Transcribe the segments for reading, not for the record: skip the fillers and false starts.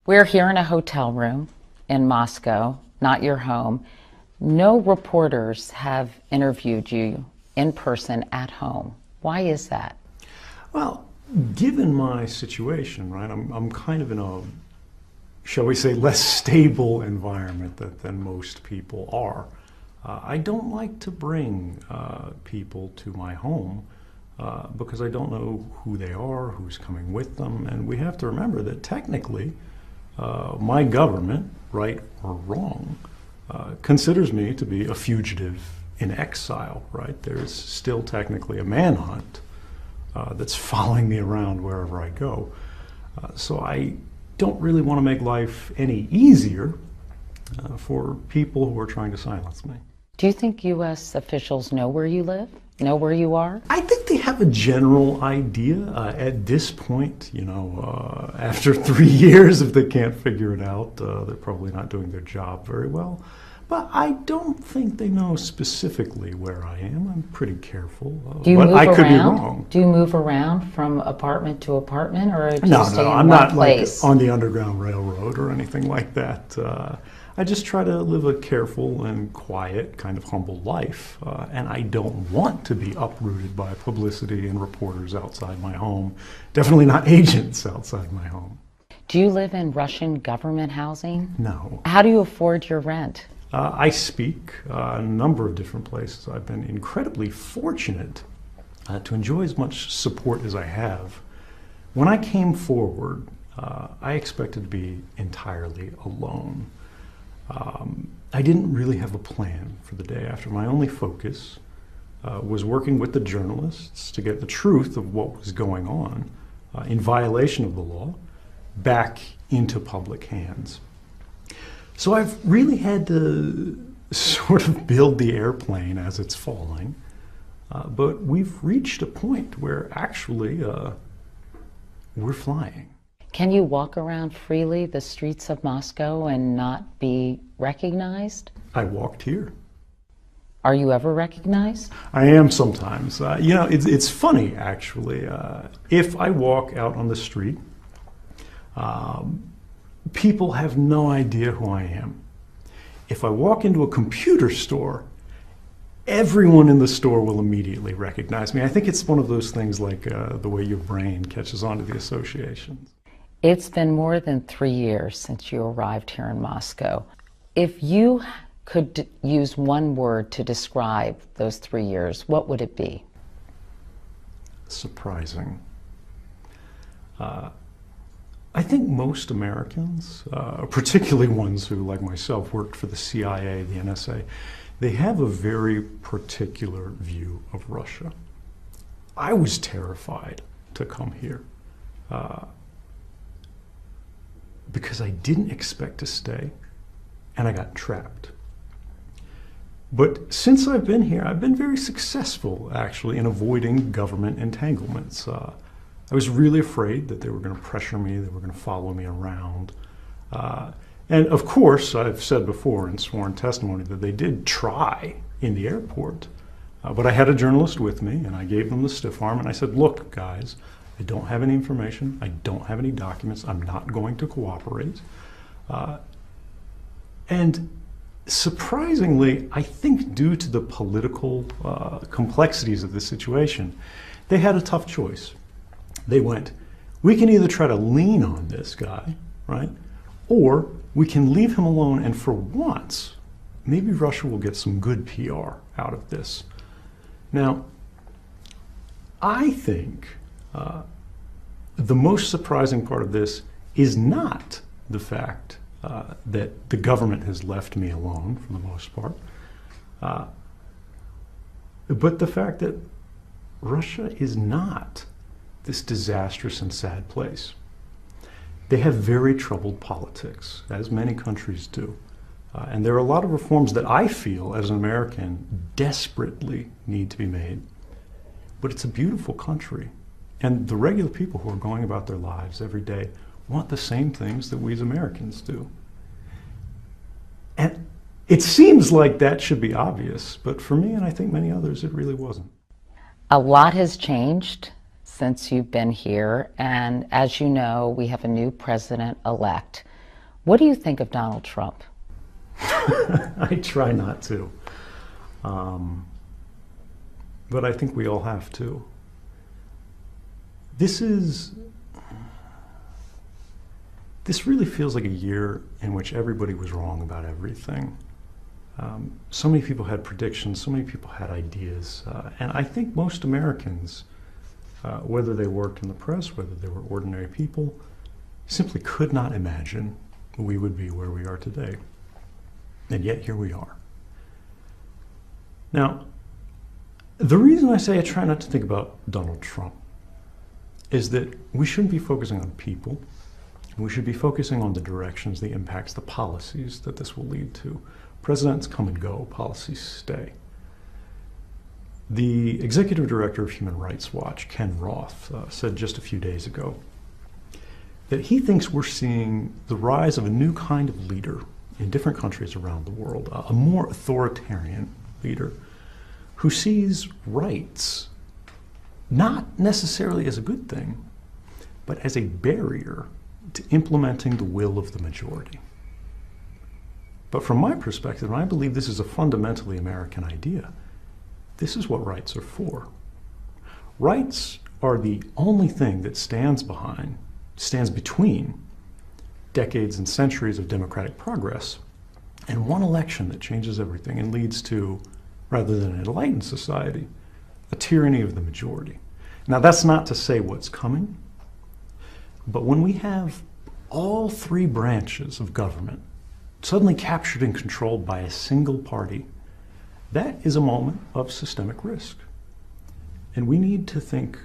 We're here in a hotel room in Moscow, not your home. No reporters have interviewed you in person at home. Why is that? Well, given my situation, right, I'm kind of in a, shall we say, less stable environment than most people are. I don't like to bring people to my home because I don't know who they are, who's coming with them, and we have to remember that technically my government, right or wrong, considers me to be a fugitive in exile, right? There's still technically a manhunt that's following me around wherever I go. So I don't really want to make life any easier for people who are trying to silence me. Do you think U.S. officials know where you live? Know where you are? I think they have a general idea at this point. You know, after 3 years, if they can't figure it out, they're probably not doing their job very well. But I don't think they know specifically where I am. I'm pretty careful. Do you but move I could around? be wrong. Do you move around from apartment to apartment, or do you No, stay in I'm one not place? like on the Underground Railroad or anything like that. I just try to live a careful and quiet, kind of humble life. And I don't want to be uprooted by publicity and reporters outside my home. Definitely not agents outside my home. Do you live in Russian government housing? No. How do you afford your rent? I speak a number of different places. I've been incredibly fortunate to enjoy as much support as I have. When I came forward, I expected to be entirely alone. I didn't really have a plan for the day after. My only focus was working with the journalists to get the truth of what was going on in violation of the law back into public hands. So I've really had to sort of build the airplane as it's falling, but we've reached a point where actually we're flying. Can you walk around freely the streets of Moscow and not be recognized? I walked here. Are you ever recognized? I am sometimes. You know, it's funny actually. If I walk out on the street, people have no idea who I am. If I walk into a computer store, everyone in the store will immediately recognize me. I think it's one of those things like the way your brain catches on to the associations. It's been more than 3 years since you arrived here in Moscow. If you could use one word to describe those 3 years, what would it be? Surprising. I think most Americans, particularly ones who, like myself, worked for the CIA, the NSA, they have a very particular view of Russia. I was terrified to come here because I didn't expect to stay, and I got trapped. But since I've been here, I've been very successful, actually, in avoiding government entanglements. I was really afraid that they were going to pressure me, they were going to follow me around. And of course, I've said before in sworn testimony that they did try in the airport. But I had a journalist with me, and I gave them the stiff arm, and I said, look, guys, I don't have any information, I don't have any documents, I'm not going to cooperate. And surprisingly, I think due to the political complexities of this situation, they had a tough choice. They went, we can either try to lean on this guy, right? Or we can leave him alone, and for once, maybe Russia will get some good PR out of this. Now, I think the most surprising part of this is not the fact that the government has left me alone for the most part, but the fact that Russia is not this disastrous and sad place. They have very troubled politics, as many countries do. And there are a lot of reforms that I feel, as an American, desperately need to be made. But it's a beautiful country. And the regular people who are going about their lives every day want the same things that we as Americans do. And it seems like that should be obvious, but for me, and I think many others, it really wasn't. A lot has changed since you've been here, and as you know, we have a new president-elect. What do you think of Donald Trump? I try not to. But I think we all have to. This really feels like a year in which everybody was wrong about everything. So many people had predictions, so many people had ideas, and I think most Americans, whether they worked in the press, whether they were ordinary people, simply could not imagine we would be where we are today. And yet here we are. Now, the reason I say I try not to think about Donald Trump is that we shouldn't be focusing on people. We should be focusing on the directions, the impacts, the policies that this will lead to. Presidents come and go, policies stay. The executive director of Human Rights Watch, Ken Roth, said just a few days ago that he thinks we're seeing the rise of a new kind of leader in different countries around the world, a more authoritarian leader who sees rights not necessarily as a good thing, but as a barrier to implementing the will of the majority. But from my perspective, and I believe this is a fundamentally American idea, this is what rights are for. Rights are the only thing that stands between decades and centuries of democratic progress and one election that changes everything and leads to, rather than an enlightened society, a tyranny of the majority. Now, that's not to say what's coming, but when we have all three branches of government suddenly captured and controlled by a single party, that is a moment of systemic risk. And we need to think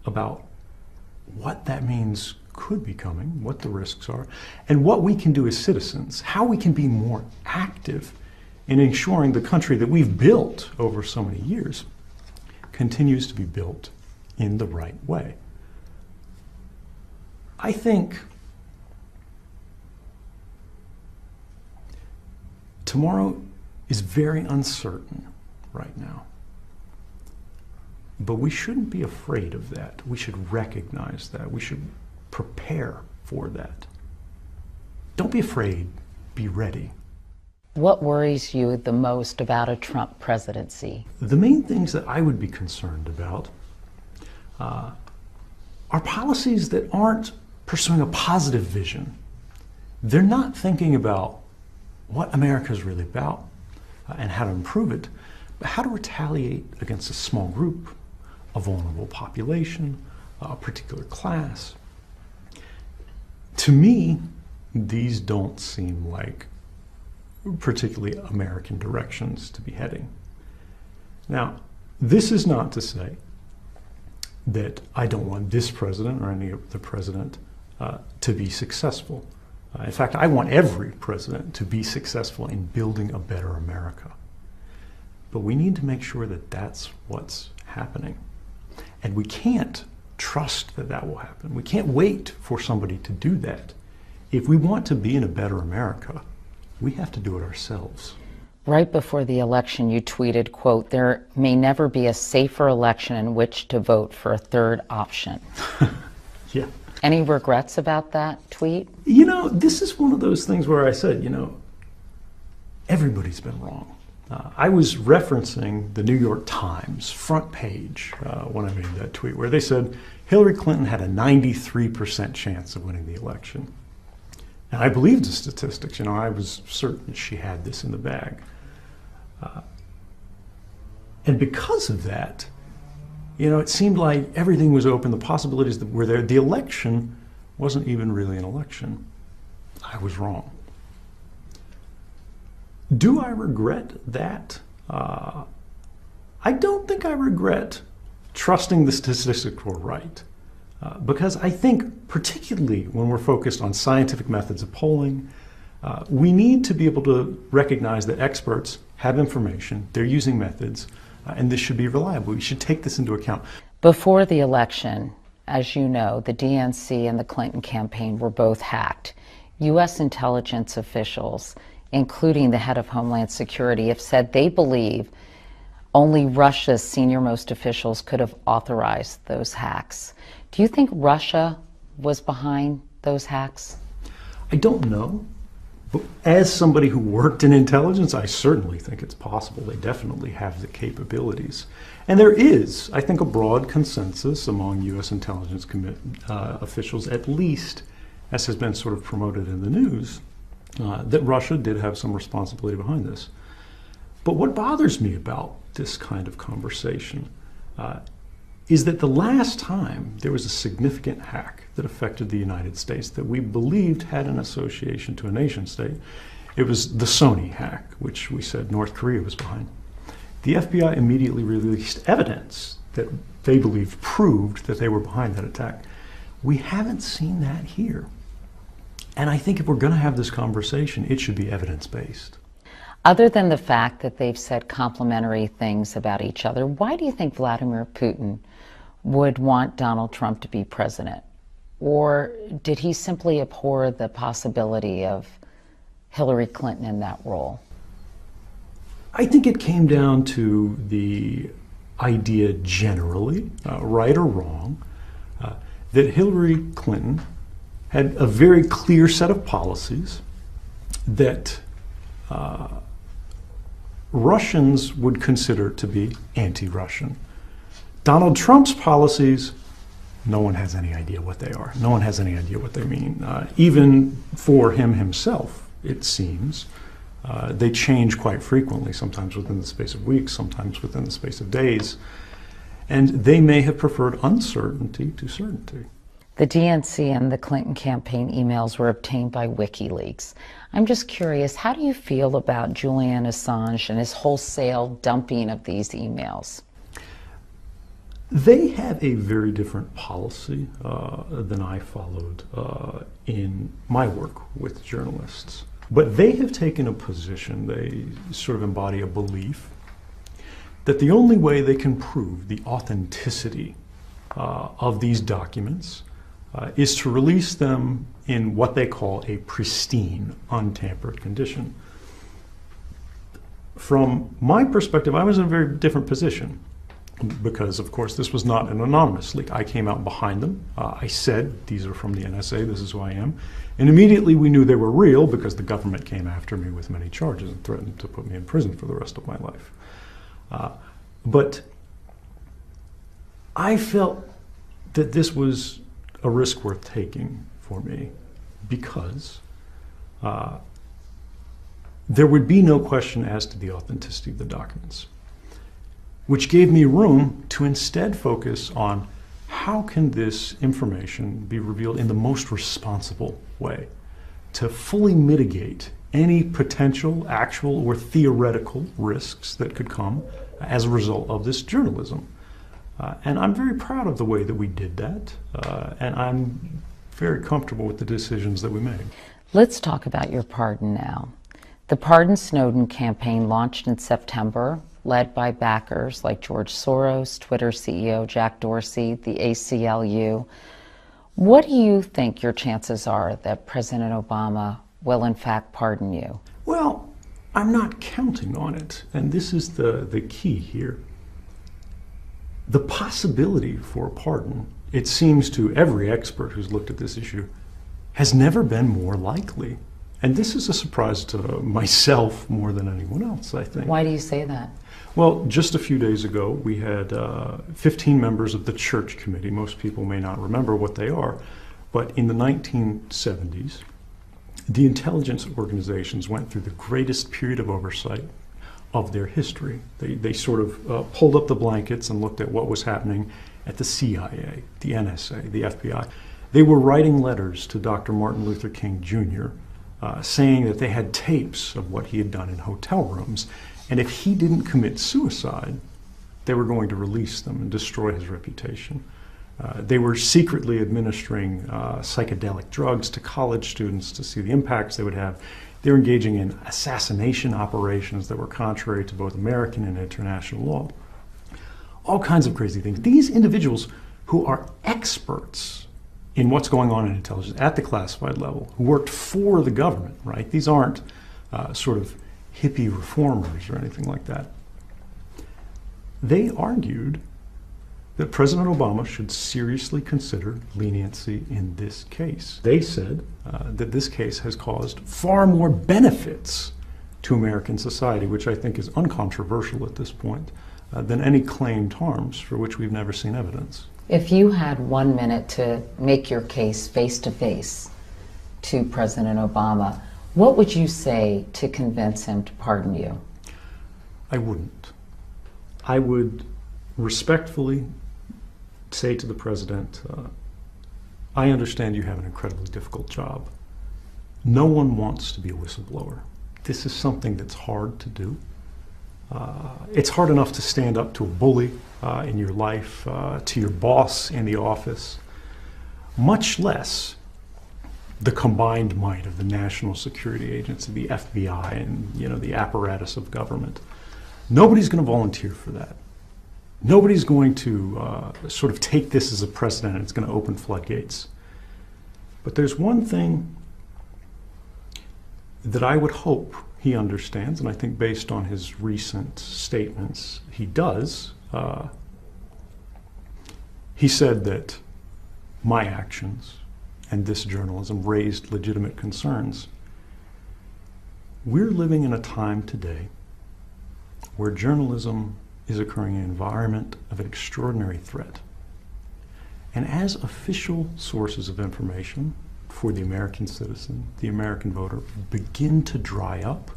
about what that means could be coming, what the risks are, and what we can do as citizens, how we can be more active in ensuring the country that we've built over so many years continues to be built in the right way. I think tomorrow is very uncertain right now. But we shouldn't be afraid of that. We should recognize that. We should prepare for that. Don't be afraid, be ready. What worries you the most about a Trump presidency? The main things that I would be concerned about are policies that aren't pursuing a positive vision. They're not thinking about what America is really about and how to improve it, but how to retaliate against a small group, a vulnerable population, a particular class. To me, these don't seem like particularly American directions to be heading. Now, this is not to say that I don't want this president or any other president to be successful. In fact, I want every president to be successful in building a better America. But we need to make sure that that's what's happening. And we can't trust that that will happen. We can't wait for somebody to do that. If we want to be in a better America, we have to do it ourselves. Right before the election, you tweeted, quote, "There may never be a safer election in which to vote for a third option." Yeah. Any regrets about that tweet? You know, this is one of those things where I said, everybody's been wrong. I was referencing the New York Times front page when I made that tweet, where they said Hillary Clinton had a 93% chance of winning the election. And I believed the statistics. I was certain she had this in the bag. And because of that, it seemed like everything was open, the possibilities that were there. The election wasn't even really an election. I was wrong. Do I regret that? I don't think I regret trusting the statistics were right. Because I think, particularly when we're focused on scientific methods of polling, we need to be able to recognize that experts have information, they're using methods, and this should be reliable. We should take this into account. Before the election, as you know, the DNC and the Clinton campaign were both hacked. U.S. intelligence officials, including the head of Homeland Security, have said they believe only Russia's senior-most officials could have authorized those hacks. Do you think Russia was behind those hacks? I don't know. But as somebody who worked in intelligence, I certainly think it's possible. They definitely have the capabilities. And there is, I think, a broad consensus among U.S. intelligence officials, at least as has been sort of promoted in the news, that Russia did have some responsibility behind this. But what bothers me about this kind of conversation is that the last time there was a significant hack that affected the United States that we believed had an association to a nation state, it was the Sony hack, which we said North Korea was behind. The FBI immediately released evidence that they believed proved that they were behind that attack. We haven't seen that here. And I think if we're going to have this conversation, it should be evidence-based. Other than the fact that they've said complimentary things about each other, why do you think Vladimir Putin would want Donald Trump to be president? Or did he simply abhor the possibility of Hillary Clinton in that role? I think it came down to the idea generally, right or wrong, that Hillary Clinton had a very clear set of policies that Russians would consider to be anti-Russian. Donald Trump's policies, no one has any idea what they are. No one has any idea what they mean. Even for him himself, it seems, they change quite frequently, sometimes within the space of weeks, sometimes within the space of days. And they may have preferred uncertainty to certainty. The DNC and the Clinton campaign emails were obtained by WikiLeaks. I'm just curious, how do you feel about Julian Assange and his wholesale dumping of these emails? They have a very different policy than I followed in my work with journalists. But they have taken a position, they sort of embody a belief, that the only way they can prove the authenticity of these documents is to release them in what they call a pristine, untampered condition. From my perspective, I was in a very different position because, of course, this was not an anonymous leak. I came out behind them. I said, these are from the NSA, this is who I am. And immediately we knew they were real because the government came after me with many charges and threatened to put me in prison for the rest of my life. But I felt that this was a risk worth taking for me because there would be no question as to the authenticity of the documents, which gave me room to instead focus on how can this information be revealed in the most responsible way to fully mitigate any potential, actual, or theoretical risks that could come as a result of this journalism. And I'm very proud of the way that we did that, and I'm very comfortable with the decisions that we made. Let's talk about your pardon now. The Pardon Snowden campaign launched in September, led by backers like George Soros, Twitter CEO Jack Dorsey, the ACLU. What do you think your chances are that President Obama will in fact pardon you? Well, I'm not counting on it, and this is the key here. The possibility for a pardon, it seems to every expert who's looked at this issue, has never been more likely. And this is a surprise to myself more than anyone else, I think. Why do you say that? Well, just a few days ago, we had 15 members of the Church Committee. Most people may not remember what they are, but in the 1970s, the intelligence organizations went through the greatest period of oversight of their history. They sort of pulled up the blankets and looked at what was happening at the CIA, the NSA, the FBI. They were writing letters to Dr. Martin Luther King Jr., saying that they had tapes of what he had done in hotel rooms, and if he didn't commit suicide, they were going to release them and destroy his reputation. They were secretly administering psychedelic drugs to college students to see the impacts they would have. They were engaging in assassination operations that were contrary to both American and international law. All kinds of crazy things. These individuals who are experts in what's going on in intelligence at the classified level, who worked for the government, right? These aren't sort of hippie reformers or anything like that. They argued that President Obama should seriously consider leniency in this case. They said that this case has caused far more benefits to American society, which I think is uncontroversial at this point, than any claimed harms for which we've never seen evidence. If you had 1 minute to make your case face to face to President Obama, what would you say to convince him to pardon you? I wouldn't. I would respectfully say to the president, I understand you have an incredibly difficult job. No one wants to be a whistleblower. This is something that's hard to do. It's hard enough to stand up to a bully in your life, to your boss in the office, much less the combined might of the National Security Agency, the FBI, and the apparatus of government. Nobody's going to volunteer for that. Nobody's going to sort of take this as a precedent and it's going to open floodgates. But there's one thing that I would hope he understands, and I think based on his recent statements, he does. He said that my actions and this journalism raised legitimate concerns. We're living in a time today where journalism is occurring in an environment of an extraordinary threat. And as official sources of information for the American citizen, the American voter, begin to dry up,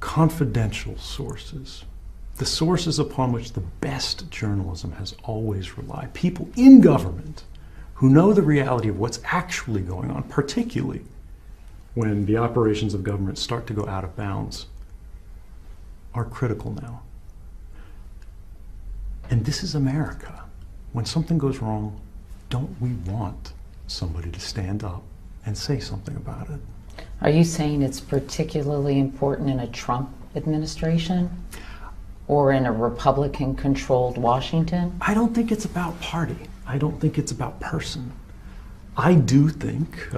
confidential sources, the sources upon which the best journalism has always relied, people in government who know the reality of what's actually going on, particularly when the operations of government start to go out of bounds, are critical now. And this is America. When something goes wrong, don't we want somebody to stand up and say something about it? Are you saying it's particularly important in a Trump administration or in a Republican-controlled Washington? I don't think it's about party. I don't think it's about person. I do think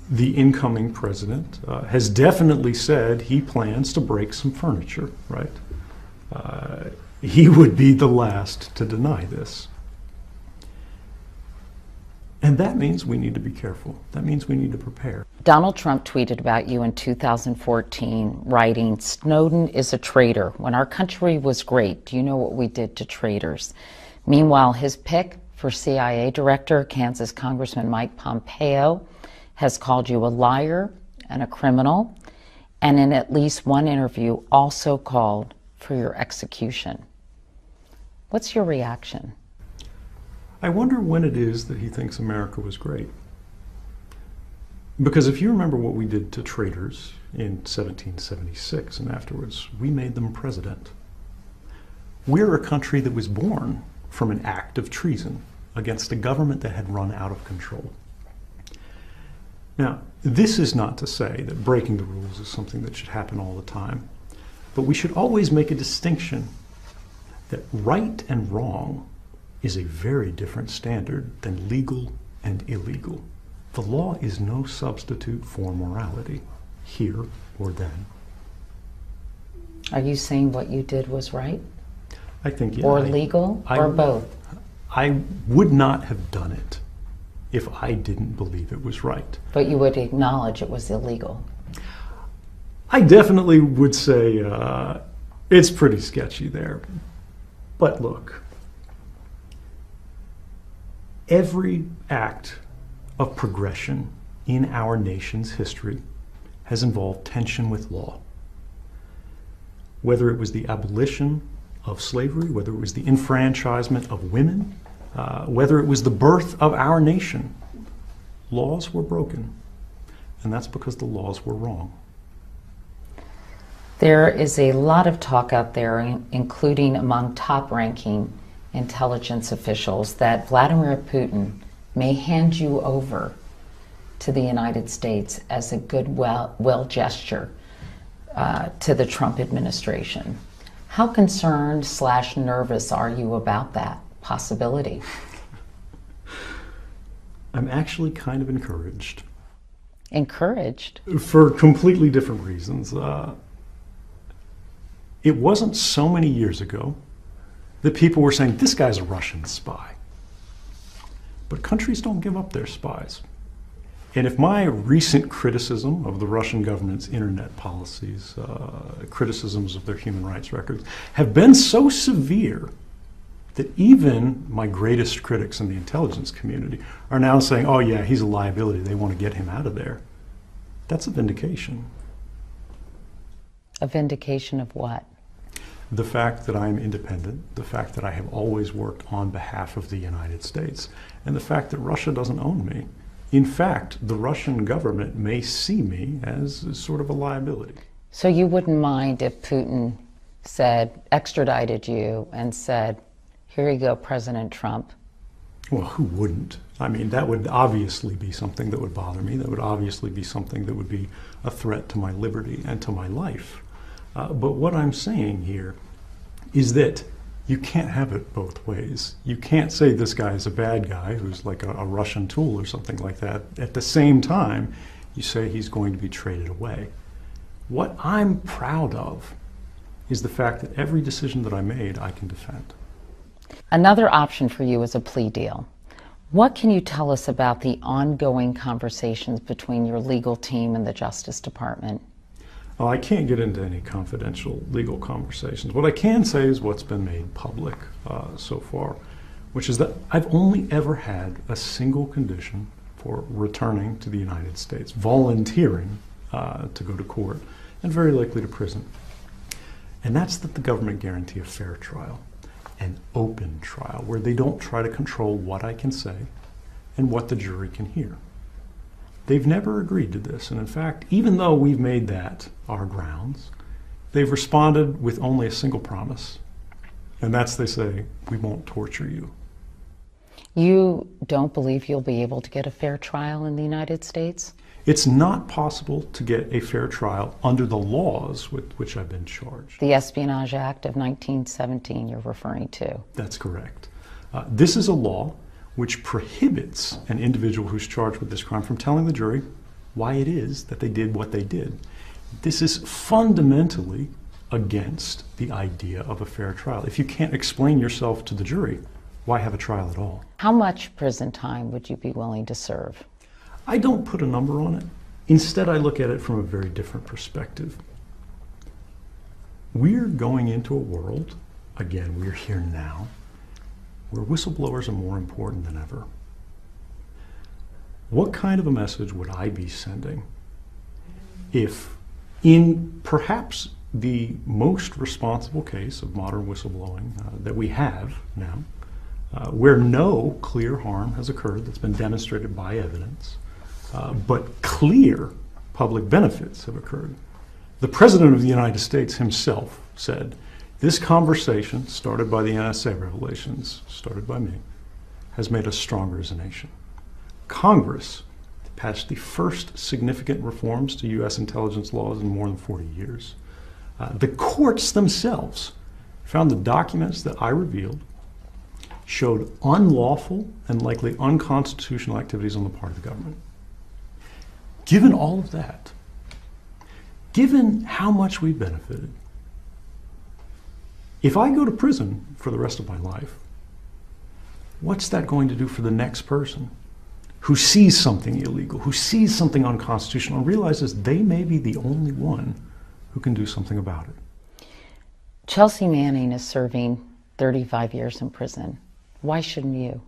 the incoming president has definitely said he plans to break some furniture, right? He would be the last to deny this. And that means we need to be careful. That means we need to prepare. Donald Trump tweeted about you in 2014, writing, "Snowden is a traitor. When our country was great, do you know what we did to traitors?" Meanwhile, his pick for CIA director, Kansas Congressman Mike Pompeo, has called you a liar and a criminal, and in at least one interview also called for your execution. What's your reaction? I wonder when it is that he thinks America was great. Because if you remember what we did to traitors in 1776 and afterwards, we made them president. We're a country that was born from an act of treason against a government that had run out of control. Now, this is not to say that breaking the rules is something that should happen all the time, but we should always make a distinction that right and wrong is a very different standard than legal and illegal. The law is no substitute for morality, here or then. Are you saying what you did was right? I think, yeah. Or legal, or both? I would not have done it if I didn't believe it was right. But you would acknowledge it was illegal? I definitely would say it's pretty sketchy there. But look, every act of progression in our nation's history has involved tension with law. Whether it was the abolition of slavery, whether it was the enfranchisement of women, whether it was the birth of our nation, laws were broken, and that's because the laws were wrong. There is a lot of talk out there, including among top-ranking intelligence officials, that Vladimir Putin may hand you over to the United States as a goodwill gesture to the Trump administration. How concerned/nervous are you about that possibility? I'm actually kind of encouraged. Encouraged? For completely different reasons. It wasn't so many years ago that people were saying, this guy's a Russian spy. But countries don't give up their spies. And if my recent criticism of the Russian government's internet policies, criticisms of their human rights records, have been so severe that even my greatest critics in the intelligence community are now saying, oh yeah, he's a liability, they want to get him out of there, that's a vindication. A vindication of what? The fact that I'm independent, the fact that I have always worked on behalf of the United States, and the fact that Russia doesn't own me. In fact, the Russian government may see me as sort of a liability. So you wouldn't mind if Putin said, extradited you and said, here you go, President Trump? Well, who wouldn't? I mean, that would obviously be something that would bother me. That would obviously be something that would be a threat to my liberty and to my life. But what I'm saying here is that you can't have it both ways. You can't say this guy is a bad guy who's like a Russian tool or something like that. At the same time, you say he's going to be traded away. What I'm proud of is the fact that every decision that I made, I can defend. Another option for you is a plea deal. What can you tell us about the ongoing conversations between your legal team and the Justice Department? Well, I can't get into any confidential legal conversations. What I can say is what's been made public so far, which is that I've only ever had a single condition for returning to the United States, volunteering to go to court, and very likely to prison. And that's that the government guarantee a fair trial, an open trial, where they don't try to control what I can say and what the jury can hear. They've never agreed to this, and in fact, even though we've made that our grounds, they've responded with only a single promise, and that's they say, we won't torture you. You don't believe you'll be able to get a fair trial in the United States? It's not possible to get a fair trial under the laws with which I've been charged. The Espionage Act of 1917 you're referring to. That's correct. This is a law which prohibits an individual who's charged with this crime from telling the jury why it is that they did what they did. This is fundamentally against the idea of a fair trial. If you can't explain yourself to the jury, why have a trial at all? How much prison time would you be willing to serve? I don't put a number on it. Instead, I look at it from a very different perspective. We're going into a world, again, we're here now, where whistleblowers are more important than ever. What kind of a message would I be sending if, in perhaps the most responsible case of modern whistleblowing that we have now, where no clear harm has occurred that's been demonstrated by evidence, but clear public benefits have occurred. The President of the United States himself said, this conversation, started by the NSA revelations, started by me, has made us stronger as a nation. Congress passed the first significant reforms to U.S. intelligence laws in more than 40 years. The courts themselves found the documents that I revealed showed unlawful and likely unconstitutional activities on the part of the government. Given all of that, given how much we've benefited, if I go to prison for the rest of my life, what's that going to do for the next person who sees something illegal, who sees something unconstitutional, and realizes they may be the only one who can do something about it? Chelsea Manning is serving 35 years in prison. Why shouldn't you?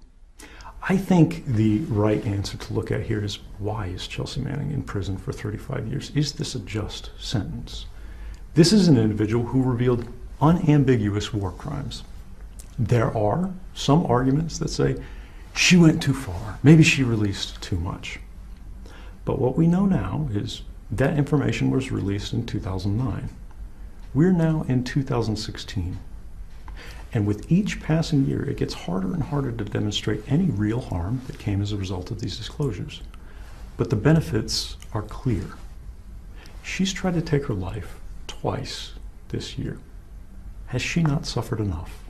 I think the right answer to look at here is, why is Chelsea Manning in prison for 35 years? Is this a just sentence? This is an individual who revealed unambiguous war crimes. There are some arguments that say she went too far. Maybe she released too much. But what we know now is that information was released in 2009. We're now in 2016. And with each passing year, it gets harder and harder to demonstrate any real harm that came as a result of these disclosures. But the benefits are clear. She's tried to take her life twice this year. Has she not suffered enough?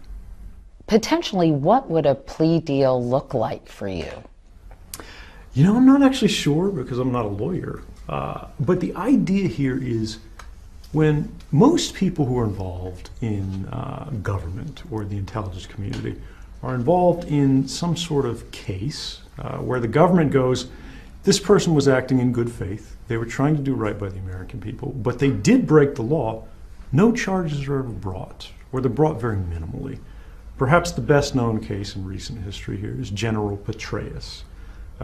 Potentially, what would a plea deal look like for you? You know, I'm not actually sure because I'm not a lawyer. But the idea here is When most people who are involved in government or the intelligence community are involved in some sort of case where the government goes, this person was acting in good faith, they were trying to do right by the American people, but they did break the law, no charges are ever brought, or they're brought very minimally. Perhaps the best known case in recent history here is General Petraeus,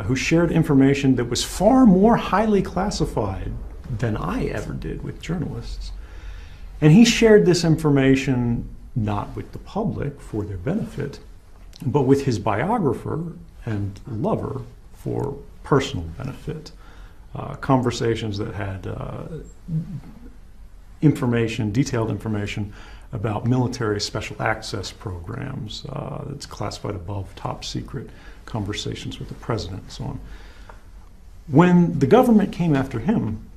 who shared information that was far more highly classified than I ever did with journalists. And he shared this information not with the public for their benefit, but with his biographer and lover for personal benefit. Conversations that had detailed information about military special access programs that's classified above top secret, conversations with the president and so on. When the government came after him,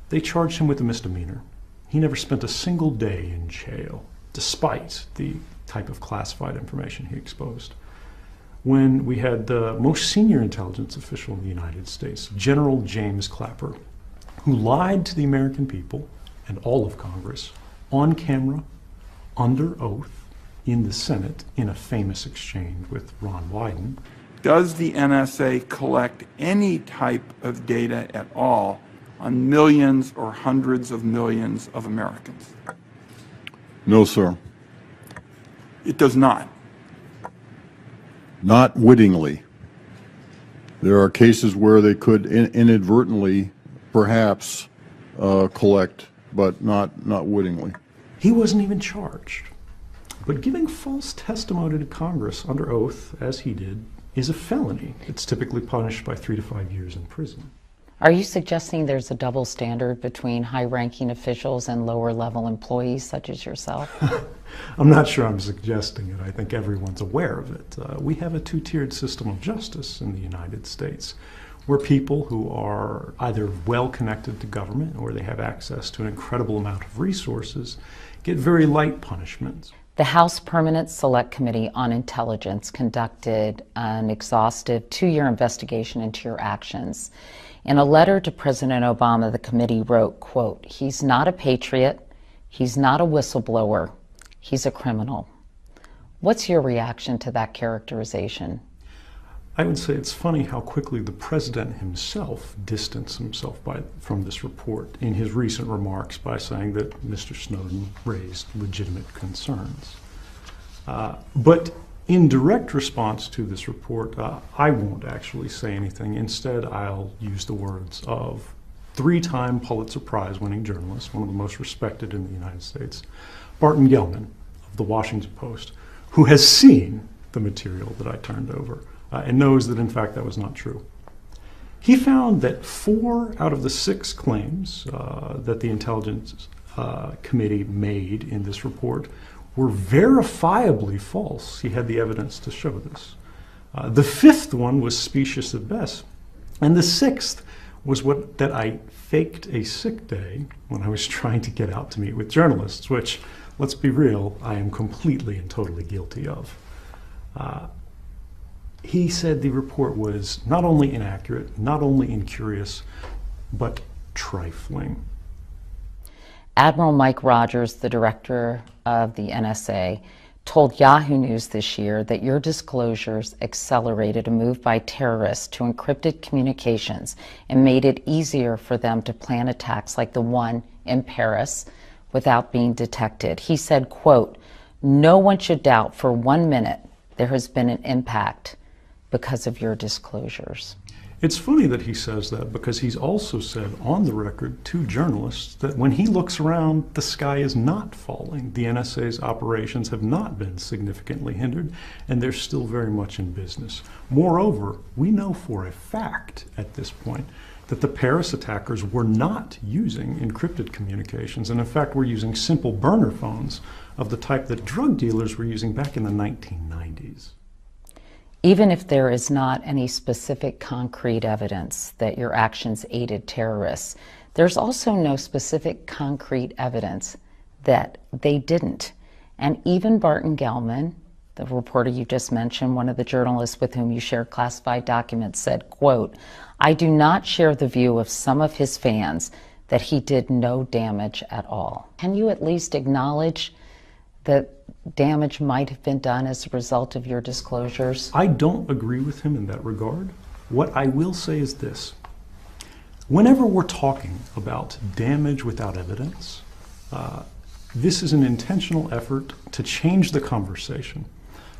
they charged him with a misdemeanor. He never spent a single day in jail, despite the type of classified information he exposed. When we had the most senior intelligence official in the United States, General James Clapper, who lied to the American people and all of Congress on camera, under oath, in the Senate, in a famous exchange with Ron Wyden. Does the NSA collect any type of data at all on millions or hundreds of millions of Americans? No, sir. It does not. Not wittingly. There are cases where they could inadvertently, perhaps, collect, but not wittingly. He wasn't even charged. But giving false testimony to Congress under oath, as he did, is a felony. It's typically punished by 3 to 5 years in prison. Are you suggesting there's a double standard between high-ranking officials and lower-level employees such as yourself? I'm not sure I'm suggesting it. I think everyone's aware of it. We have a two-tiered system of justice in the United States, where people who are either well-connected to government or they have access to an incredible amount of resources get very light punishments. The House Permanent Select Committee on Intelligence conducted an exhaustive 2-year investigation into your actions. In a letter to President Obama, the committee wrote, quote, "He's not a patriot, he's not a whistleblower, he's a criminal." What's your reaction to that characterization? I would say it's funny how quickly the president himself distanced himself from this report in his recent remarks by saying that Mr. Snowden raised legitimate concerns. But in direct response to this report, I won't actually say anything. Instead, I'll use the words of 3-time Pulitzer Prize-winning journalist, one of the most respected in the United States, Barton Gellman of the Washington Post, who has seen the material that I turned over and knows that, in fact, that was not true. He found that 4 out of the 6 claims that the Intelligence Committee made in this report were verifiably false. He had the evidence to show this. The 5th one was specious at best. And the 6th was that I faked a sick day when I was trying to get out to meet with journalists, which, let's be real, I am completely and totally guilty of. He said the report was not only inaccurate, not only incurious, but trifling. Admiral Mike Rogers, the director of the NSA, told Yahoo News this year that your disclosures accelerated a move by terrorists to encrypted communications and made it easier for them to plan attacks like the one in Paris without being detected. He said, quote, "No one should doubt for 1 minute there has been an impact because of your disclosures." It's funny that he says that because he's also said on the record to journalists that when he looks around, the sky is not falling. The NSA's operations have not been significantly hindered, and they're still very much in business. Moreover, we know for a fact at this point that the Paris attackers were not using encrypted communications, and in fact were using simple burner phones of the type that drug dealers were using back in the 1990s. Even if there is not any specific concrete evidence that your actions aided terrorists, there's also no specific concrete evidence that they didn't. And even Barton Gellman, the reporter you just mentioned, one of the journalists with whom you shared classified documents, said, quote, "I do not share the view of some of his fans that he did no damage at all. Can you at least acknowledge that damage might have been done as a result of your disclosures? I don't agree with him in that regard. What I will say is this. Whenever we're talking about damage without evidence, this is an intentional effort to change the conversation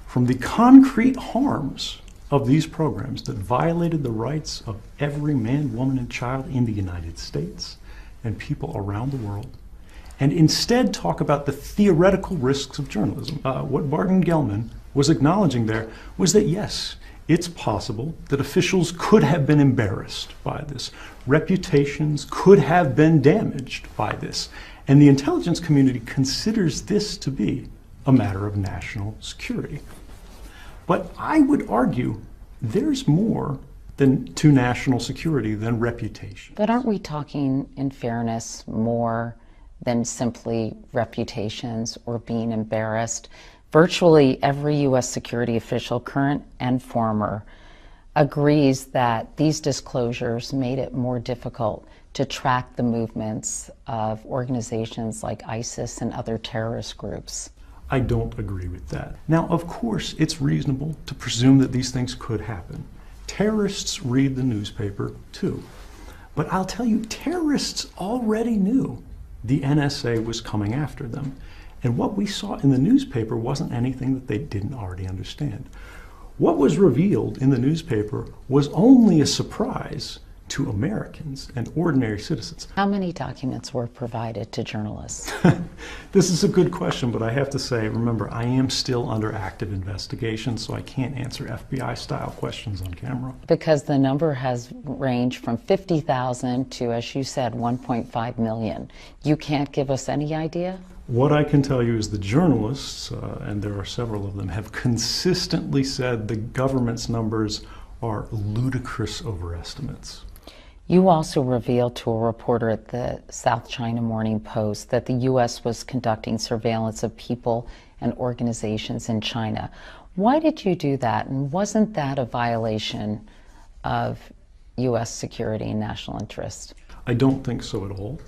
from the concrete harms of these programs that violated the rights of every man, woman, and child in the United States and people around the world, and instead talk about the theoretical risks of journalism. What Barton Gellman was acknowledging there was that yes, it's possible that officials could have been embarrassed by this. Reputations could have been damaged by this. And the intelligence community considers this to be a matter of national security. But I would argue there's more to national security than reputation. But aren't we talking, in fairness, more than simply reputations or being embarrassed? Virtually every U.S. security official, current and former, agrees that these disclosures made it more difficult to track the movements of organizations like ISIS and other terrorist groups. I don't agree with that. Now, of course, it's reasonable to presume that these things could happen. Terrorists read the newspaper too. But I'll tell you, terrorists already knew the NSA was coming after them. And what we saw in the newspaper wasn't anything that they didn't already understand. What was revealed in the newspaper was only a surprise to Americans and ordinary citizens. How many documents were provided to journalists? This is a good question, but I have to say, remember, I am still under active investigation, so I can't answer FBI-style questions on camera. Because the number has ranged from 50,000 to, as you said, 1.5 million. You can't give us any idea? What I can tell you is the journalists, and there are several of them, have consistently said the government's numbers are ludicrous overestimates. You also revealed to a reporter at the South China Morning Post that the U.S. was conducting surveillance of people and organizations in China. Why did you do that, and wasn't that a violation of U.S. security and national interest? I don't think so at all.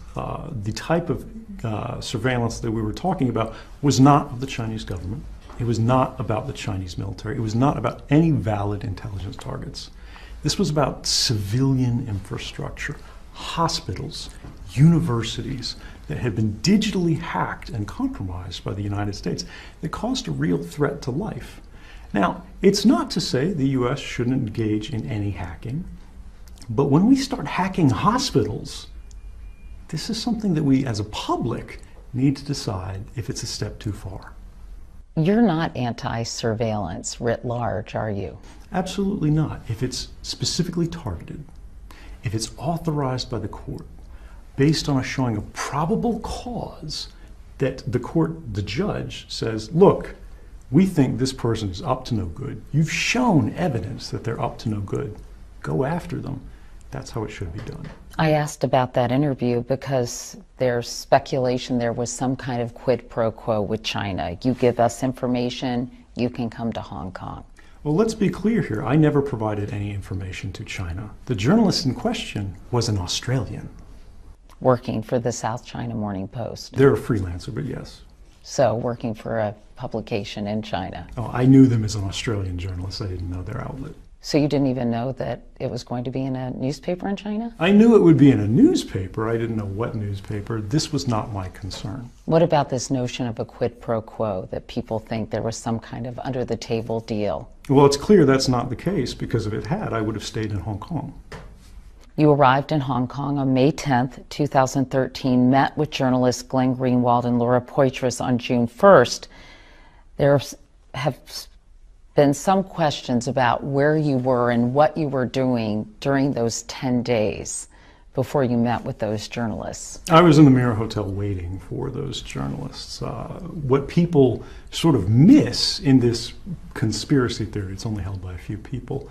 The type of surveillance that we were talking about was not of the Chinese government. It was not about the Chinese military. It was not about any valid intelligence targets. This was about civilian infrastructure, hospitals, universities that had been digitally hacked and compromised by the United States that caused a real threat to life. Now, it's not to say the U.S. shouldn't engage in any hacking, but when we start hacking hospitals, this is something that we as a public need to decide if it's a step too far. You're not anti-surveillance writ large, are you? Absolutely not. If it's specifically targeted, if it's authorized by the court, based on a showing of probable cause that the judge says, look, we think this person is up to no good. You've shown evidence that they're up to no good. Go after them. That's how it should be done. I asked about that interview because there's speculation there was some kind of quid pro quo with China. You give us information, you can come to Hong Kong. Well, let's be clear here. I never provided any information to China. The journalist in question was an Australian. Working for the South China Morning Post. They're a freelancer, but yes. So working for a publication in China. Oh, I knew them as an Australian journalist. I didn't know their outlet. So you didn't even know that it was going to be in a newspaper in China? I knew it would be in a newspaper. I didn't know what newspaper. This was not my concern. What about this notion of a quid pro quo, that people think there was some kind of under-the-table deal? Well, it's clear that's not the case, because if it had, I would have stayed in Hong Kong. You arrived in Hong Kong on May 10th, 2013, met with journalists Glenn Greenwald and Laura Poitras on June 1st. There have been some questions about where you were and what you were doing during those 10 days before you met with those journalists. I was in the Mirror Hotel waiting for those journalists. What people sort of miss in this conspiracy theory, it's only held by a few people,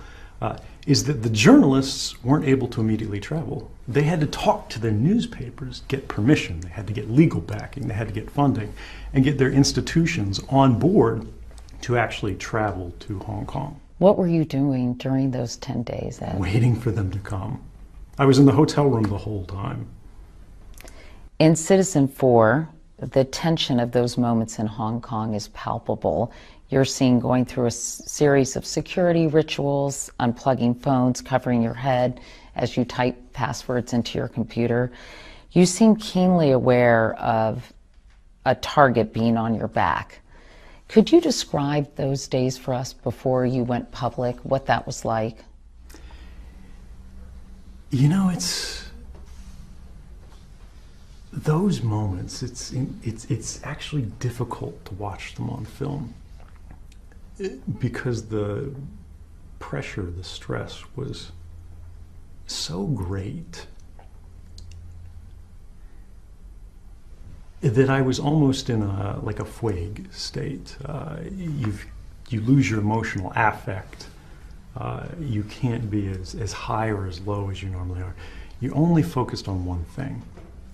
is that the journalists weren't able to immediately travel. They had to talk to their newspapers, get permission, they had to get legal backing, they had to get funding, and get their institutions on board to actually travel to Hong Kong. What were you doing during those 10 days, Ed? Waiting for them to come. I was in the hotel room the whole time. In Citizen 4, the tension of those moments in Hong Kong is palpable. You're seen going through a series of security rituals, unplugging phones, covering your head as you type passwords into your computer. You seem keenly aware of a target being on your back. Could you describe those days for us before you went public, what that was like? You know, it's those moments, it's actually difficult to watch them on film because the pressure, the stress was so great that I was almost in like a fugue state. You lose your emotional affect. You can't be as high or as low as you normally are. You're only focused on one thing,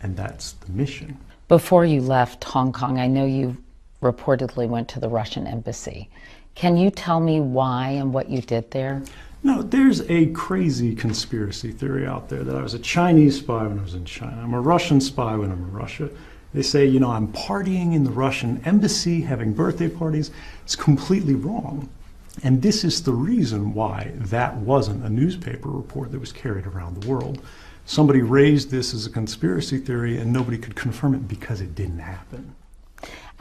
and that's the mission. Before you left Hong Kong, I know you reportedly went to the Russian embassy. Can you tell me why and what you did there? No, there's a crazy conspiracy theory out there that I was a Chinese spy when I was in China. I'm a Russian spy when I'm in Russia. They say, you know, I'm partying in the Russian embassy, having birthday parties. It's completely wrong. And this is the reason why that wasn't a newspaper report that was carried around the world. Somebody raised this as a conspiracy theory and nobody could confirm it because it didn't happen.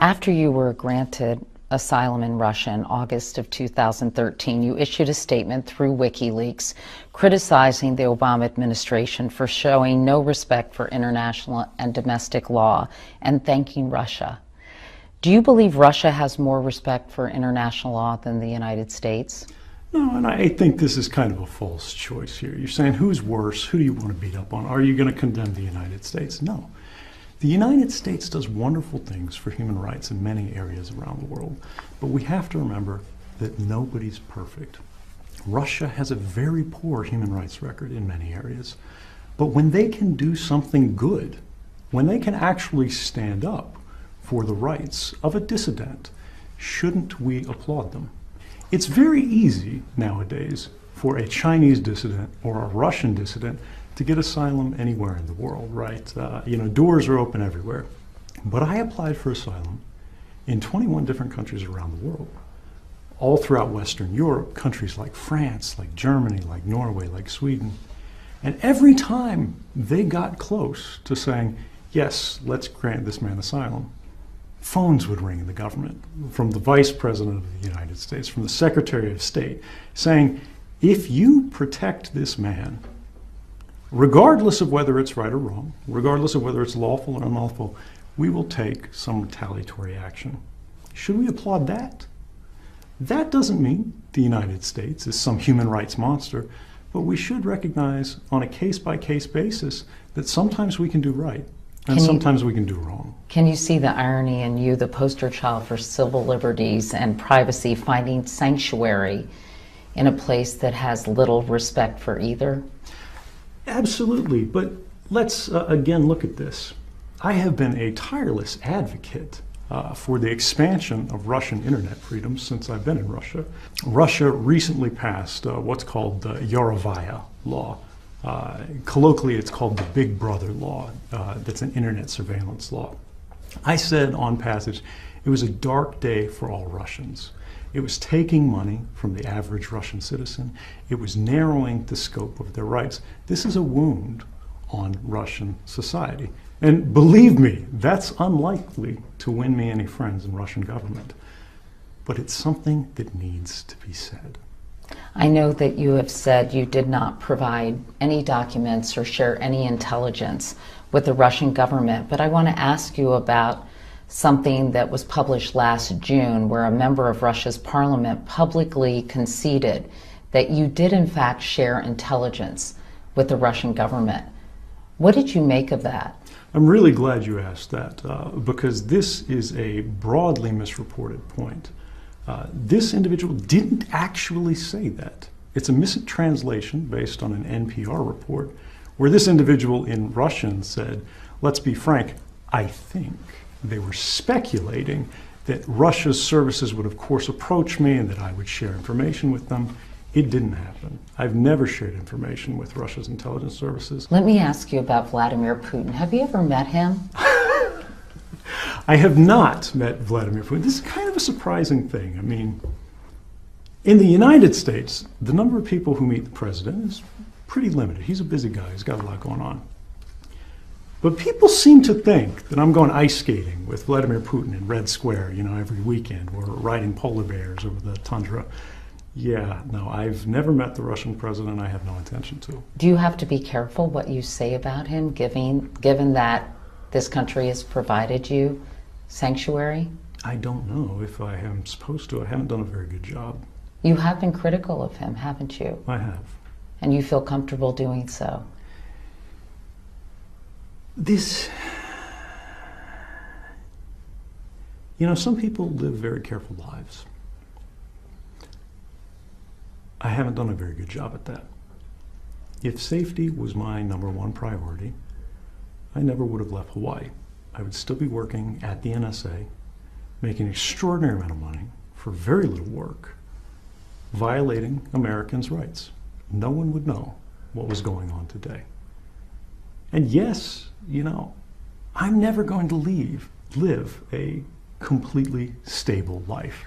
After you were granted asylum in Russia in August of 2013, you issued a statement through WikiLeaks criticizing the Obama administration for showing no respect for international and domestic law and thanking Russia. Do you believe Russia has more respect for international law than the United States? No, and I think this is kind of a false choice here. You're saying who's worse? Who do you want to beat up on? Are you going to condemn the United States? No. The United States does wonderful things for human rights in many areas around the world, but we have to remember that nobody's perfect. Russia has a very poor human rights record in many areas, but when they can do something good, when they can actually stand up for the rights of a dissident, shouldn't we applaud them? It's very easy nowadays for a Chinese dissident or a Russian dissident to get asylum anywhere in the world, right? You know, doors are open everywhere. But I applied for asylum in 21 different countries around the world, all throughout Western Europe, countries like France, like Germany, like Norway, like Sweden. And every time they got close to saying, yes, let's grant this man asylum, phones would ring in the government from the Vice President of the United States, from the Secretary of State, saying, if you protect this man, regardless of whether it's right or wrong, regardless of whether it's lawful or unlawful, we will take some retaliatory action. Should we applaud that? That doesn't mean the United States is some human rights monster, but we should recognize on a case-by-case basis that sometimes we can do right and sometimes we can do wrong. Can you see the irony in you, the poster child for civil liberties and privacy, finding sanctuary in a place that has little respect for either? Absolutely, but let's again look at this. I have been a tireless advocate for the expansion of Russian internet freedoms since I've been in Russia. Russia recently passed what's called the Yarovaya law. Colloquially, it's called the Big Brother law. That's an internet surveillance law. I said on passage, it was a dark day for all Russians. It was taking money from the average Russian citizen. It was narrowing the scope of their rights. This is a wound on Russian society. And believe me, that's unlikely to win me any friends in Russian government. But it's something that needs to be said. I know that you have said you did not provide any documents or share any intelligence with the Russian government, but I want to ask you about something that was published last June where a member of Russia's parliament publicly conceded that you did in fact share intelligence with the Russian government. What did you make of that? I'm really glad you asked that because this is a broadly misreported point. This individual didn't actually say that. It's a mistranslation based on an NPR report where this individual in Russian said, let's be frank, I think. They were speculating that Russia's services would of course approach me and that I would share information with them. It didn't happen. I've never shared information with Russia's intelligence services. Let me ask you about Vladimir Putin. Have you ever met him? I have not met Vladimir Putin. This is kind of a surprising thing. I mean, in the United States, the number of people who meet the president is pretty limited. He's a busy guy. He's got a lot going on. But people seem to think that I'm going ice skating with Vladimir Putin in Red Square, every weekend. We're riding polar bears over the tundra. Yeah, no, I've never met the Russian president. I have no intention to. Do you have to be careful what you say about him, given that this country has provided you sanctuary? I don't know if I am supposed to. I haven't done a very good job. You have been critical of him, haven't you? I have. And you feel comfortable doing so? Some people live very careful lives. I haven't done a very good job at that. If safety was my number one priority, I never would have left Hawaii. I would still be working at the NSA, making an extraordinary amount of money for very little work, violating Americans' rights. No one would know what was going on today. And yes, I'm never going to live a completely stable life.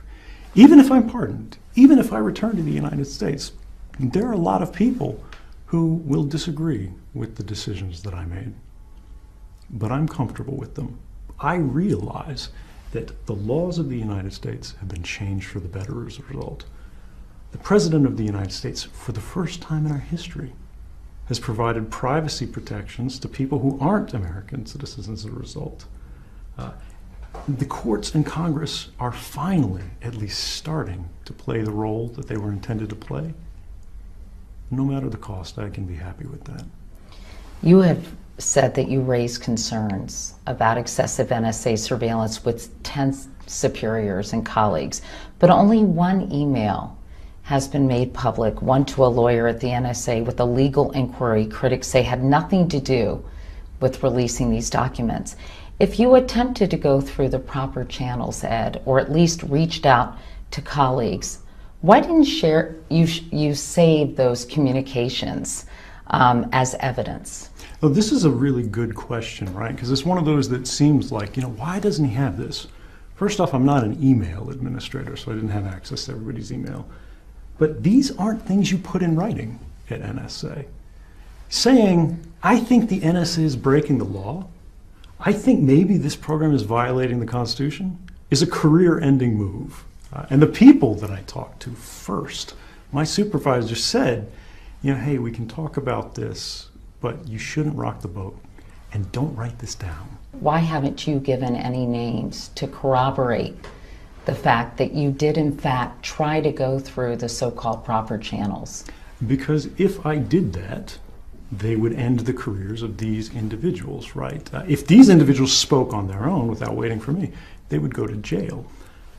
Even if I'm pardoned, even if I return to the United States, there are a lot of people who will disagree with the decisions that I made. But I'm comfortable with them. I realize that the laws of the United States have been changed for the better as a result. The President of the United States, for the first time in our history, has provided privacy protections to people who aren't American citizens as a result. The courts and Congress are finally at least starting to play the role that they were intended to play. No matter the cost, I can be happy with that. You have said that you raised concerns about excessive NSA surveillance with 10 superiors and colleagues, but only one email has been made public, one to a lawyer at the NSA with a legal inquiry critics say had nothing to do with releasing these documents. If you attempted to go through the proper channels, Ed, or at least reached out to colleagues, why didn't you save those communications as evidence? Well, this is a really good question, right? Because it's one of those that seems like, why doesn't he have this? First off, I'm not an email administrator, so I didn't have access to everybody's email. But these aren't things you put in writing at NSA. Saying, I think the NSA is breaking the law, I think maybe this program is violating the Constitution, is a career-ending move. And the people that I talked to first, my supervisor said, hey, we can talk about this, but you shouldn't rock the boat, and don't write this down. Why haven't you given any names to corroborate the fact that you did in fact try to go through the so-called proper channels? Because if I did that, they would end the careers of these individuals, right? If these individuals spoke on their own without waiting for me, they would go to jail.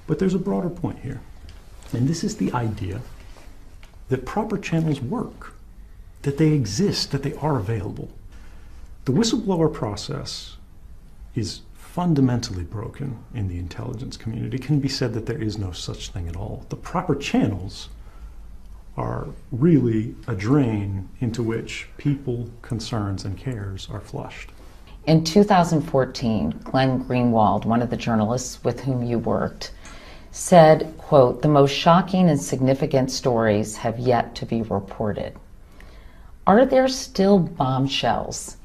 But there's a broader point here, and this is the idea that proper channels work, that they exist, that they are available. The whistleblower process is fundamentally broken in the intelligence community. It can be said that there is no such thing at all. The proper channels are really a drain into which people, concerns, and cares are flushed. In 2014, Glenn Greenwald, one of the journalists with whom you worked, said, quote, "The most shocking and significant stories have yet to be reported." Are there still bombshells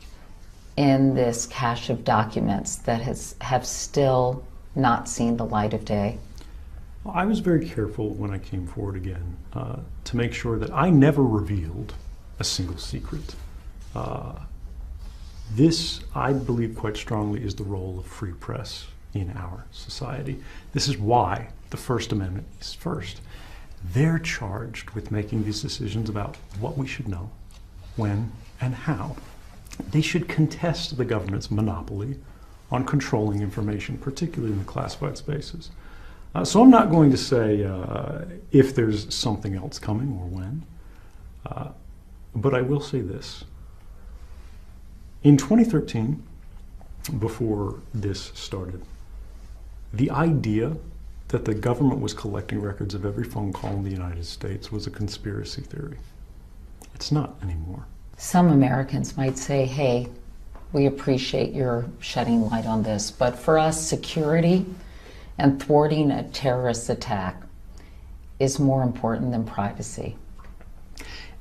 in this cache of documents that have still not seen the light of day? Well, I was very careful when I came forward again to make sure that I never revealed a single secret. This, I believe quite strongly, is the role of free press in our society. This is why the First Amendment is first. They're charged with making these decisions about what we should know, when, and how. They should contest the government's monopoly on controlling information, particularly in the classified spaces. So I'm not going to say if there's something else coming or when, but I will say this. In 2013, before this started, the idea that the government was collecting records of every phone call in the United States was a conspiracy theory. It's not anymore. Some Americans might say, hey, we appreciate your shedding light on this, but for us, security and thwarting a terrorist attack is more important than privacy.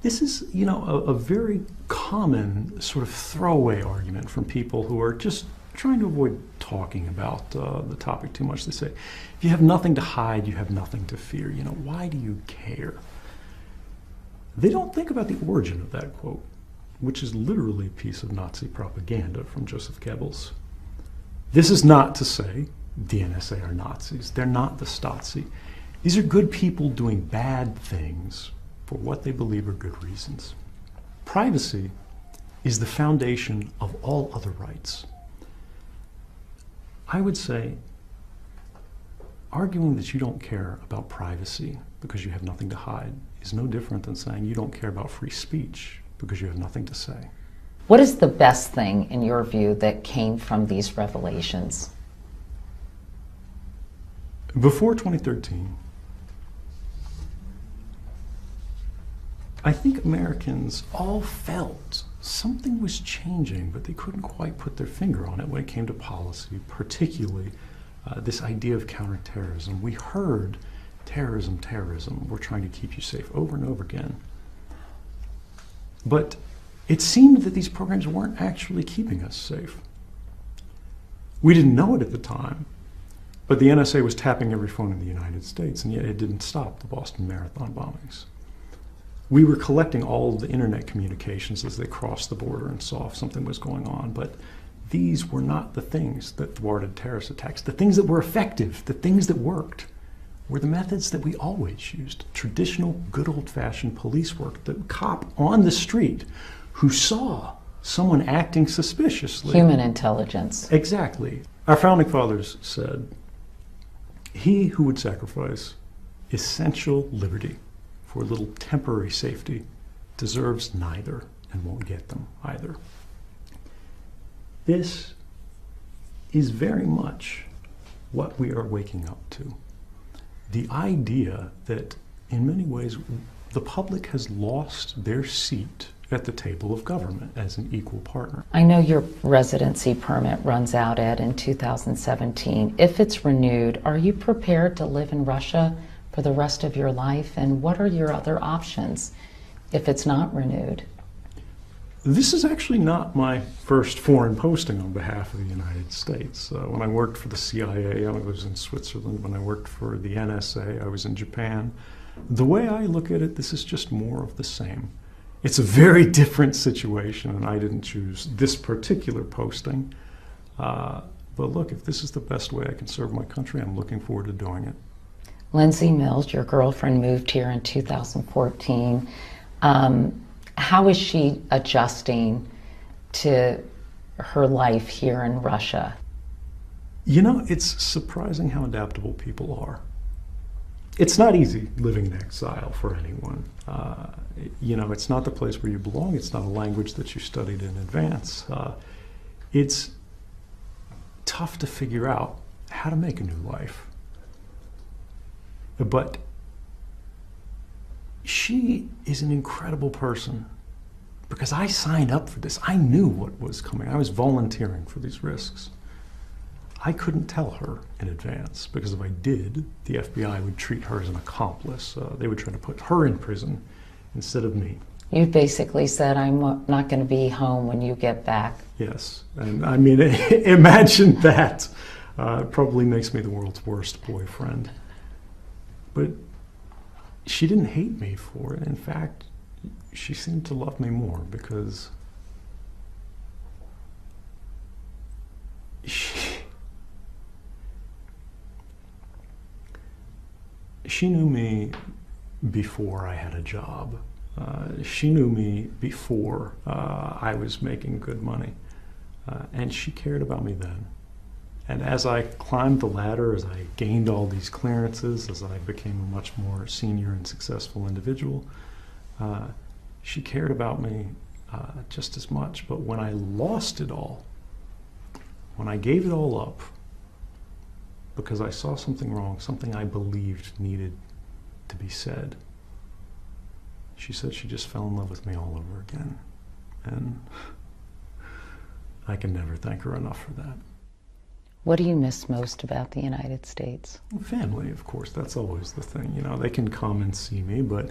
This is, a very common sort of throwaway argument from people who are just trying to avoid talking about the topic too much. They say, if you have nothing to hide, you have nothing to fear. Why do you care? They don't think about the origin of that quote, which is literally a piece of Nazi propaganda from Joseph Goebbels. This is not to say the NSA are Nazis. They're not the Stasi. These are good people doing bad things for what they believe are good reasons. Privacy is the foundation of all other rights. I would say arguing that you don't care about privacy because you have nothing to hide is no different than saying you don't care about free speech because you have nothing to say. What is the best thing, in your view, that came from these revelations? Before 2013, I think Americans all felt something was changing, but they couldn't quite put their finger on it when it came to policy, particularly this idea of counterterrorism. We heard terrorism, we're trying to keep you safe over and over again. But it seemed that these programs weren't actually keeping us safe. We didn't know it at the time, but the NSA was tapping every phone in the United States, and yet it didn't stop the Boston Marathon bombings. We were collecting all of the internet communications as they crossed the border and saw if something was going on, but these were not the things that thwarted terrorist attacks. The things that were effective, the things that worked, were the methods that we always used. Traditional, good old-fashioned police work. The cop on the street who saw someone acting suspiciously. Human intelligence. Exactly. Our founding fathers said, he who would sacrifice essential liberty for a little temporary safety deserves neither and won't get them either. This is very much what we are waking up to. The idea that in many ways the public has lost their seat at the table of government as an equal partner. I know your residency permit runs out, Ed, in 2017. If it's renewed, are you prepared to live in Russia for the rest of your life? And what are your other options if it's not renewed? This is actually not my first foreign posting on behalf of the United States. When I worked for the CIA, I was in Switzerland. When I worked for the NSA, I was in Japan. The way I look at it, this is just more of the same. It's a very different situation, and I didn't choose this particular posting. But look, if this is the best way I can serve my country, I'm looking forward to doing it. Lindsay Mills, your girlfriend, moved here in 2014. How is she adjusting to her life here in Russia? It's surprising how adaptable people are. It's not easy living in exile for anyone. It's not the place where you belong. It's not a language that you studied in advance. It's tough to figure out how to make a new life. But she is an incredible person because I signed up for this. I knew what was coming. I was volunteering for these risks. I couldn't tell her in advance because if I did, the FBI would treat her as an accomplice. They would try to put her in prison instead of me. You basically said, I'm not going to be home when you get back. Yes, and I mean, imagine that. It probably makes me the world's worst boyfriend. But she didn't hate me for it. In fact, she seemed to love me more because she knew me before I had a job. She knew me before I was making good money. And she cared about me then. And as I climbed the ladder, as I gained all these clearances, as I became a much more senior and successful individual, she cared about me just as much. But when I lost it all, when I gave it all up, because I saw something wrong, something I believed needed to be said. She said she just fell in love with me all over again. And I can never thank her enough for that. What do you miss most about the United States? Family, of course, that's always the thing. You know, they can come and see me, but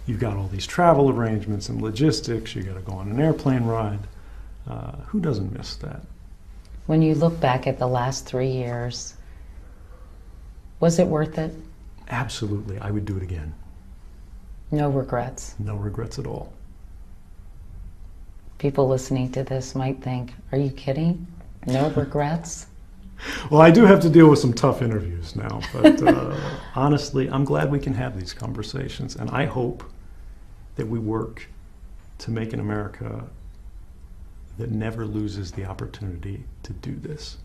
you've got all these travel arrangements and logistics. You got to go on an airplane ride. Who doesn't miss that? When you look back at the last 3 years, was it worth it? Absolutely. I would do it again. No regrets. No regrets at all. People listening to this might think, are you kidding? No regrets? Well, I do have to deal with some tough interviews now, but honestly, I'm glad we can have these conversations, and I hope that we work to make an America that never loses the opportunity to do this.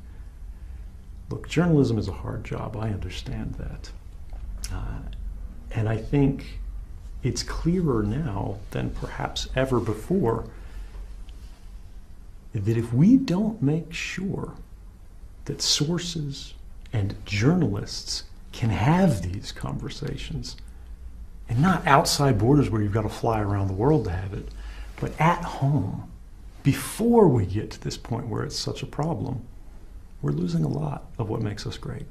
Look, journalism is a hard job. I understand that. And I think it's clearer now than perhaps ever before that if we don't make sure that sources and journalists can have these conversations, and not outside borders where you've got to fly around the world to have it, but at home, before we get to this point where it's such a problem, we're losing a lot of what makes us great.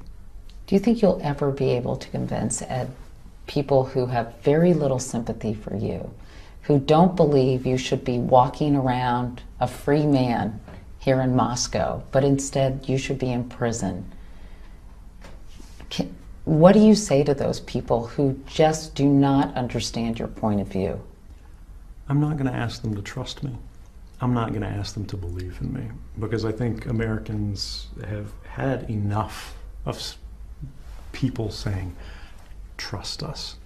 Do you think you'll ever be able to convince people who have very little sympathy for you, who don't believe you should be walking around a free man here in Moscow, but instead you should be in prison? What do you say to those people who just do not understand your point of view? I'm not going to ask them to trust me. I'm not going to ask them to believe in me, because I think Americans have had enough of people saying, trust us.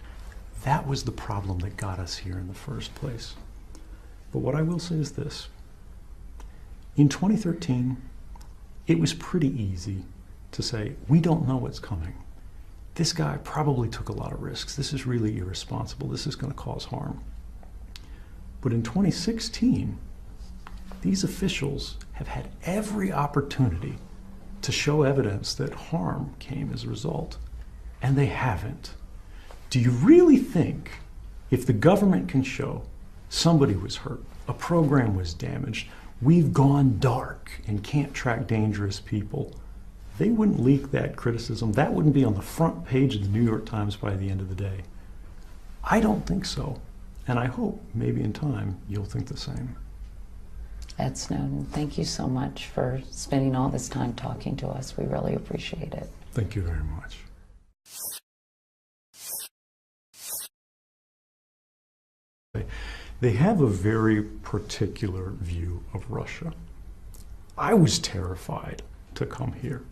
That was the problem that got us here in the first place. But what I will say is this. In 2013, it was pretty easy to say, we don't know what's coming. This guy probably took a lot of risks. This is really irresponsible. This is going to cause harm. But in 2016, these officials have had every opportunity to show evidence that harm came as a result, and they haven't. Do you really think if the government can show somebody was hurt, a program was damaged, we've gone dark and can't track dangerous people, they wouldn't leak that criticism? That wouldn't be on the front page of the New York Times by the end of the day. I don't think so, and I hope maybe in time you'll think the same. Ed Snowden, thank you so much for spending all this time talking to us. We really appreciate it. Thank you very much. They have a very particular view of Russia. I was terrified to come here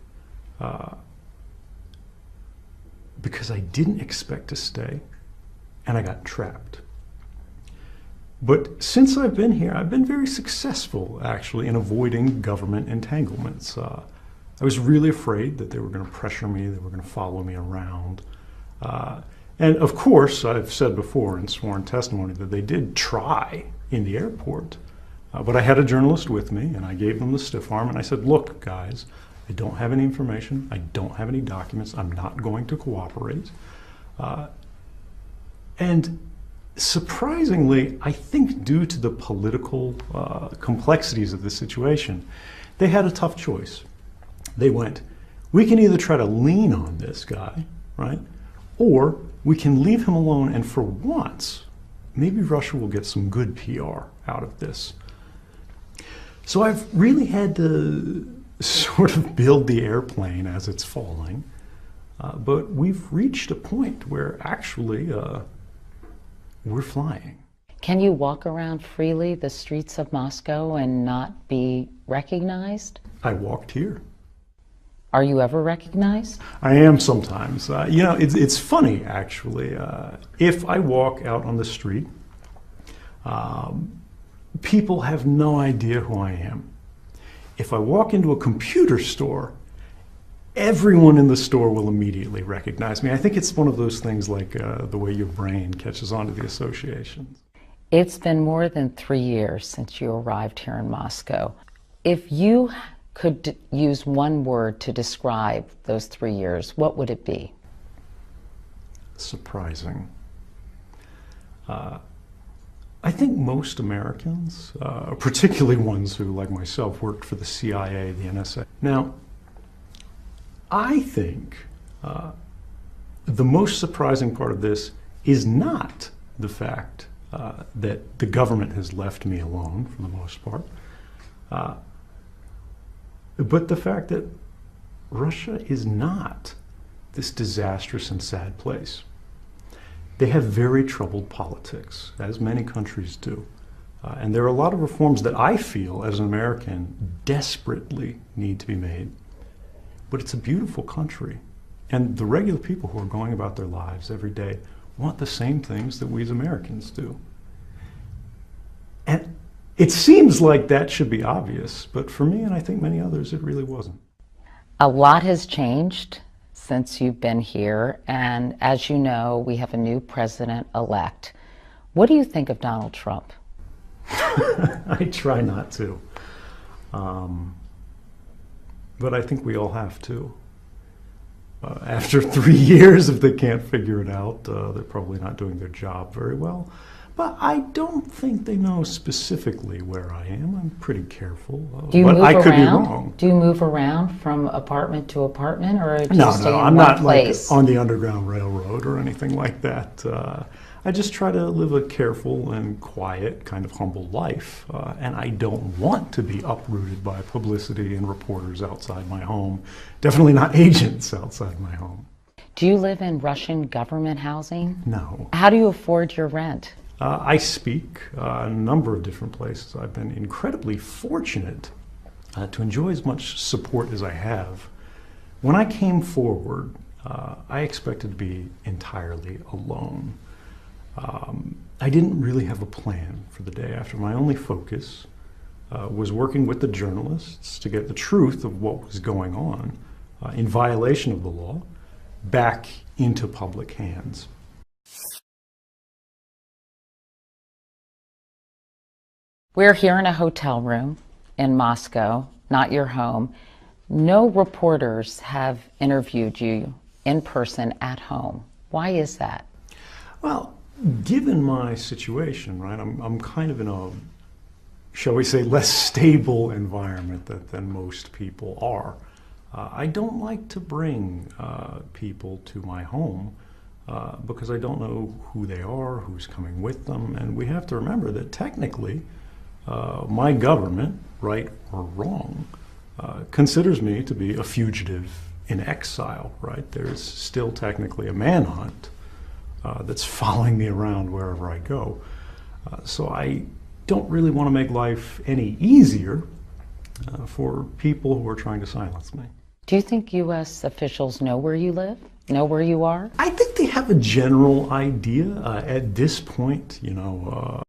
because I didn't expect to stay, and I got trapped. But since I've been here, I've been very successful, actually, in avoiding government entanglements. I was really afraid that they were going to pressure me, they were going to follow me around. And of course, I've said before in sworn testimony that they did try in the airport. But I had a journalist with me, and I gave them the stiff arm, and I said, look, guys, I don't have any information, I don't have any documents, I'm not going to cooperate. And surprisingly, I think due to the political complexities of the situation, they had a tough choice. They went, we can either try to lean on this guy, right? Or we can leave him alone, and for once, maybe Russia will get some good PR out of this. So I've really had to sort of build the airplane as it's falling, but we've reached a point where actually we're flying. Can you walk around freely the streets of Moscow and not be recognized? I walked here. Are you ever recognized? I am sometimes. You know, it's funny, actually. If I walk out on the street, people have no idea who I am. If I walk into a computer store, everyone in the store will immediately recognize me. I think it's one of those things like the way your brain catches on to the associations. It's been more than 3 years since you arrived here in Moscow. If you could use one word to describe those 3 years, what would it be? Surprising. I think most Americans, particularly ones who, like myself, worked for the CIA, the NSA. Now, I think the most surprising part of this is not the fact that the government has left me alone for the most part, but the fact that Russia is not this disastrous and sad place. They have very troubled politics, as many countries do. And there are a lot of reforms that I feel, as an American, desperately need to be made. But it's a beautiful country. And the regular people who are going about their lives every day want the same things that we as Americans do. And it seems like that should be obvious, but for me, and I think many others, it really wasn't. A lot has changed since you've been here, and as you know, we have a new president-elect. What do you think of Donald Trump? I try not to. But I think we all have to. After 3 years, if they can't figure it out, they're probably not doing their job very well. But I don't think they know specifically where I am. I'm pretty careful. Do you but move I around? could be wrong. Do you move around from apartment to apartment, or do you No, stay in I'm one not place? like on the Underground Railroad or anything like that. I just try to live a careful and quiet, kind of humble life. And I don't want to be uprooted by publicity and reporters outside my home. Definitely not agents outside my home. Do you live in Russian government housing? No. How do you afford your rent? I speak a number of different places. I've been incredibly fortunate to enjoy as much support as I have. When I came forward, I expected to be entirely alone. I didn't really have a plan for the day after. My only focus was working with the journalists to get the truth of what was going on in violation of the law back into public hands. We're here in a hotel room in Moscow, not your home. No reporters have interviewed you in person at home. Why is that? Well, given my situation, right, I'm kind of in a, shall we say, less stable environment than most people are. I don't like to bring people to my home because I don't know who they are, who's coming with them, and we have to remember that technically my government, right or wrong, considers me to be a fugitive in exile, right? There's still technically a manhunt that's following me around wherever I go. So I don't really want to make life any easier for people who are trying to silence me. Do you think U.S. officials know where you live? Know where you are? I think they have a general idea at this point, you know.